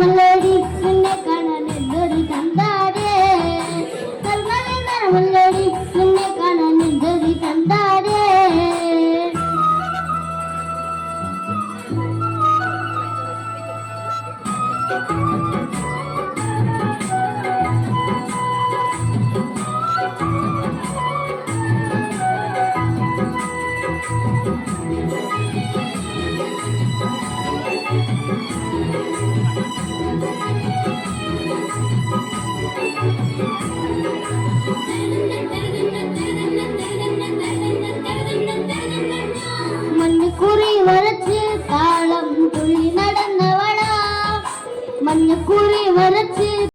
നിറമല്ലേടി നിന്നെ കാണാൻ എന്തൊരു തന്താരേ കൽമല നിറമല്ലേടി നിന്നെ കാണാൻ എന്തൊരു തന്താരേ മഞ്ഞക്കുറി വരച്ച് താളം തുള്ളി നടന്നവളാ മഞ്ഞക്കുറി വരച്ച്